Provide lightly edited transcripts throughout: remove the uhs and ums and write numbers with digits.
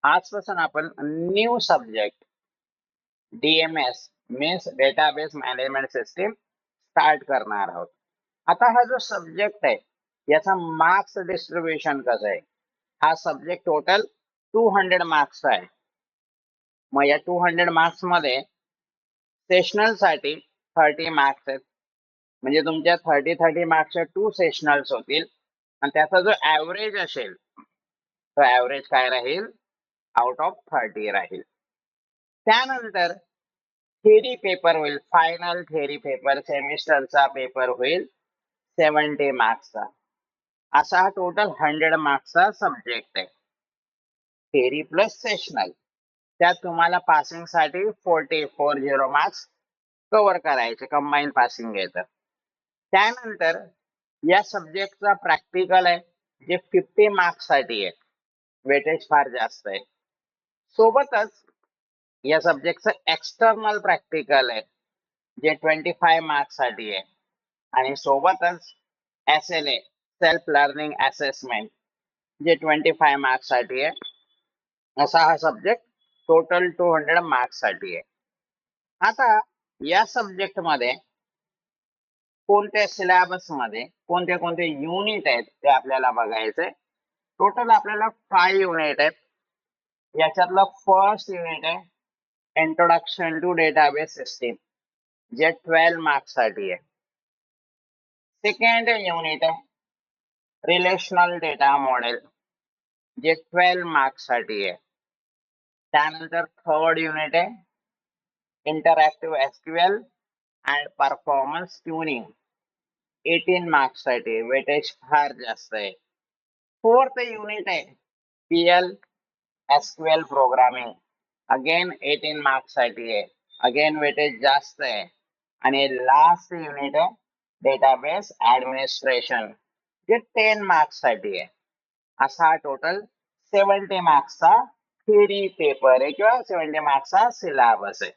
आजपासून आपण new subject DMS means database management system start करणार आहोत. आता हा जो सब्जेक्ट आहे याचा मार्क्स डिस्ट्रीब्युशन कसं आहे? हा सब्जेक्ट टोटल 200 मार्क्स आहे. मग या 200 मार्क्स मध्ये सेशनल साठी 30 मार्क्स आहेत. म्हणजे तुमच्या 30 मार्क्सच्या 2 सेशनल्स होतील आणि त्याचा जो ऍव्हरेज असेल तो ऍव्हरेज काय राहील? आउट ऑफ 30 राहील. त्यानंतर थेरी पेपर होईल, फायनल थेरी पेपर सेमिस्टरचा पेपर होईल 70 मार्क्सचा. असा हा टोटल 100 मार्क्सचा सब्जेक्ट आहे, थेरी प्लस सेशनल. त्यात तुम्हाला पासिंग साठी 40 मार्क्स कव्हर करायचे, कंबाईन पासिंग येतं. त्यानंतर या सब्जेक्टचा प्रॅक्टिकल आहे जे 50 मार्क्स साठी आहे, वेटेज फार जास्त आहे. सोबतच या सब्जेक्टचं एक्सटर्नल प्रॅक्टिकल आहे जे 25 मार्क्स साठी आहे आणि सोबतच SLA सेल्फ लर्निंग असेसमेंट जे 25 मार्क्स साठी आहे. असा हा सब्जेक्ट टोटल 200 मार्क्स साठी आहे. आता या सब्जेक्ट मध्ये कोणत्या सिलेबस मध्ये कोणते कोणते युनिट आहेत ते आपल्याला बघायचंय. टोटल आपल्याला 5 युनिट आहेत. याच्यातलं फर्स्ट युनिट आहे इंट्रोडक्शन टू डेटाबेस सिस्टीम जे 12 मार्क्स साठी आहे. सेकंड युनिट आहे रिलेशनल डेटा मॉडेल जे 12 मार्क्स साठी आहे. त्यानंतर थर्ड युनिट आहे interactive SQL and performance tuning 18 marks साठी, वेटेज फार जास्त आहे. फोर्थ युनिट आहे PL SQL programming, again 18 marks साठी आहे, अगेन वेटेज जास्त आहे. आणि लास्ट युनिट आहे डेटाबेस ऍडमिनिस्ट्रेशन जे 10 मार्क्स साठी आहे. असा टोटल 70 मार्क्सचा थेरी पेपर आहे किंवा 70 मार्क्सचा सिलेबस आहे.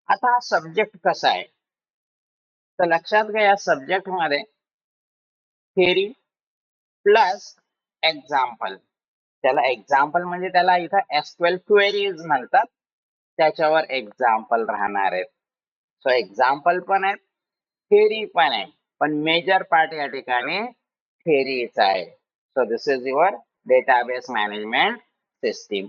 आता हा सब्जेक्ट कसा आहे तर लक्षात घ्या, या सब्जेक्ट मध्ये थेरी प्लस एक्झाम्पल. त्याला एक्झाम्पल म्हणजे त्याला इथं SQL क्वेरीज म्हणतात, त्याच्यावर एक्झाम्पल राहणार आहेत. सो एक्झाम्पल पण आहेत, थेरी पण आहे, पण मेजर पार्ट या ठिकाणी थेरीचा आहे. So this is your database management system.